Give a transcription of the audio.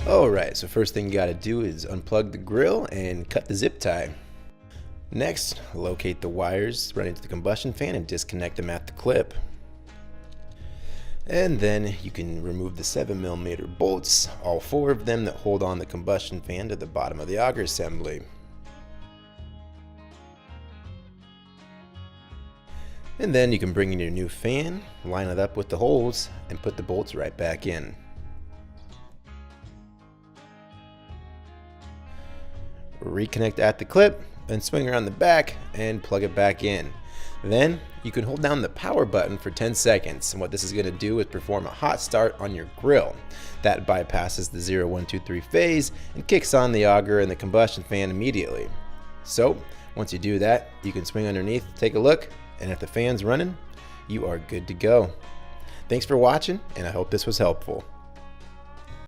Alright, so first thing you gotta do is unplug the grill and cut the zip tie. Next, locate the wires running to the combustion fan and disconnect them at the clip. And then you can remove the 7mm bolts, all 4 of them that hold on the combustion fan to the bottom of the auger assembly. And then you can bring in your new fan, line it up with the holes, and put the bolts right back in. Reconnect at the clip, then swing around the back and plug it back in. Then you can hold down the power button for 10 seconds, and what this is going to do is perform a hot start on your grill. That bypasses the 0, 1, 2, 3 phase and kicks on the auger and the combustion fan immediately. So once you do that, you can swing underneath, take a look, and if the fan's running, you are good to go. Thanks for watching, and I hope this was helpful.